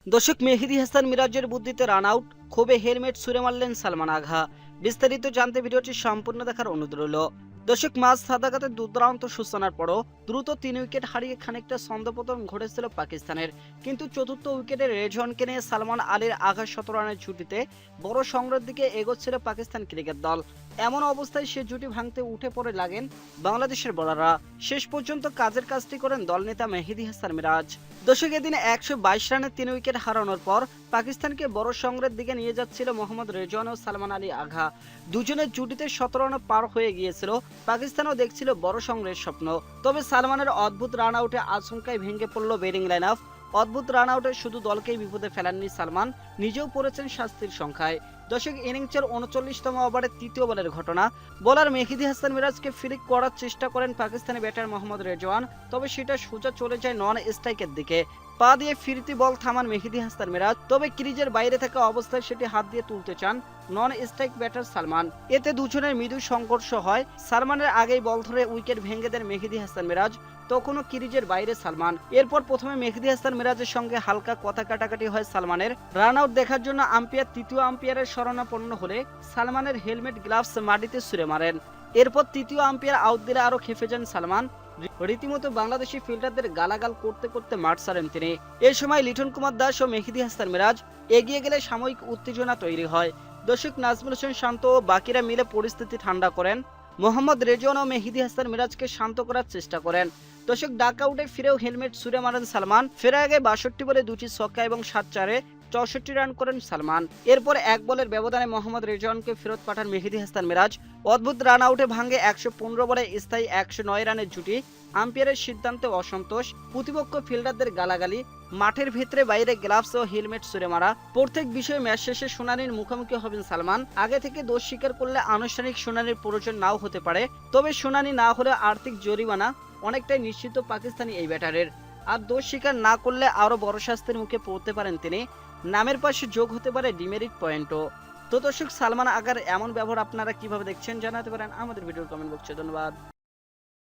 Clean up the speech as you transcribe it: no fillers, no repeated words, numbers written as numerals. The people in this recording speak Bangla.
দর্শক, মেহেদী হাসান মিরাজের বুদ্ধিতে রান আউট, ক্ষোভে হেলমেট ছুঁড়ে মারলেন সালমান আগা। বিস্তারিত জানতে ভিডিওটি সম্পূর্ণ দেখার অনুরোধ রইল। দর্শক, ম্যাচ সাদাকাতে দুর্দান্ত সূচনার পরও দ্রুত 3 উইকেট হারিয়ে খানিকটা ছন্দপতন ঘটেছিল পাকিস্তানের। কিন্তু চতুর্থ উইকেটে রেজওয়ানকে নিয়ে সালমান আলীর আগা 17 রানের জুটিতে বড় সংগ্রহের দিকে এগোচ্ছিল পাকিস্তান ক্রিকেট দল। এমন অবস্থায় সে জুটি ভাঙতে উঠে পড়ে লাগেন বাংলাদেশের বোলাররা। শেষ পর্যন্ত কাজের কাজটি করেন দলনেতা মেহেদী হাসান মিরাজ। দর্শক, এদিন 122 রানে 3 উইকেট হারানোর পর পাকিস্তানকে বড় সংগ্রহের দিকে নিয়ে যাচ্ছিল মোহাম্মদ রেজওয়ান ও সালমান আলী আগা। দুজনের জুটিতে 17 রান পার হয়ে গিয়েছিল। পাকিস্তানও দেখছিল বড় সংগ্রহের স্বপ্ন। তবে সালমানের অদ্ভুত রান আউটে আচমকাই ভেঙে পড়ল বোলিং লাইন আপ। অদ্ভুত রান আউটে শুধু দলকেই বিপদে ফেলেননি সালমান, নিজেও পড়েছেন শাস্তির সংখ্যায়। দর্শক, ইনিংসের 39তম ওভারে তৃতীয় বলের ঘটনা। বোলার মেহেদী হাসান মিরাজকে ফিলিক করার চেষ্টা করেন পাকিস্তানি ব্যাটার মোহাম্মদ রেজওয়ান, তবে সেটা সোজা চলে যায় নন স্ট্রাইকের দিকে। পা দিয়ে ফিরতি বল থামান মেহেদী হাসান মিরাজ, তবে ক্রিজের বাইরে থাকা অবস্থায় সেটি হাত দিয়ে তুলতে চান নন স্ট্রাইক ব্যাটার সালমান। এতে দুজনের মৃদু সংঘর্ষ হয়। সালমানের আগেই বল ধরে উইকেট ভেঙে দেন মেহেদী হাসান মিরাজ, তখনও ক্রিজের বাইরে সালমান। এরপর প্রথমে মেহেদী হাসান মিরাজের সঙ্গে হালকা কথা কাটাকাটি হয় সালমানের। রান আউট দেখার জন্য আম্পায়ার তৃতীয় আম্পায়ারের শরণাপন্ন হলে সালমানের হেলমেট গ্লাভস মাটিতে ছুঁড়ে মারেন। এরপর তৃতীয় আম্পায়ার আউট দিলে আরো খেপে যান সালমান। রীতিমতো বাংলাদেশি ফিল্ডারদের গালাগাল করতে করতে মাঠ ছাড়েন তিনি। এ সময় লিটন কুমার দাস ও মেহেদী হাসান মিরাজ এগিয়ে গেলে সাময়িক উত্তেজনা তৈরি হয়। দর্শক, নাজমুল হোসেন শান্ত ও বাকিরা মিলে পরিস্থিতি ঠান্ডা করেন। মোহাম্মদ রেজওয়ান ও মেহেদী হাসান মিরাজকে শান্ত করার চেষ্টা করেন। দর্শক, ডাক আউটে ফিরেও হেলমেট ছুঁড়ে মারেন সালমান। ফেরার আগে 62 বলে 2টি ছক্কা এবং 7 চারে 64 রান করেন সালমান। এরপর 1 বলের ব্যবধানে মোহাম্মদ রেজওয়ানকে ফেরত পাঠান মেহেদী হাসান মিরাজ। অদ্ভুত রান আউটে ভাঙে 115 বলে স্থায়ী 109 রানের জুটি। আম্পায়ারের সিদ্ধান্তে অসন্তোষ, প্রতিপক্ষ ফিল্ডারদের গালাগালি, মাঠের ভিতরে বাইরে গ্লাভস ও হেলমেট ছুঁড়ে মারা। প্রত্যেক বিষয়ে ম্যাচ শেষে শুনানির মুখোমুখি হবেন সালমান। আগে থেকে দোষ স্বীকার করলে আনুষ্ঠানিক শুনানির প্রয়োজন নাও হতে পারে, তবে শুনানি না হলে আর্থিক জরিমানা অনেকটাই নিশ্চিত পাকিস্তানি এই ব্যাটারের। আর দোষ স্বীকার না করলে আরো বড় শাস্তির মুখে পড়তে পারেন তিনি। নামের পাশে যোগ হতে পারে ডিমেরিট পয়েন্টও। তো দর্শক, সালমান আগার এমন ব্যবহার আপনারা কিভাবে দেখছেন জানাতে পারেন আমাদের ভিডিওর কমেন্ট বক্সে। ধন্যবাদ।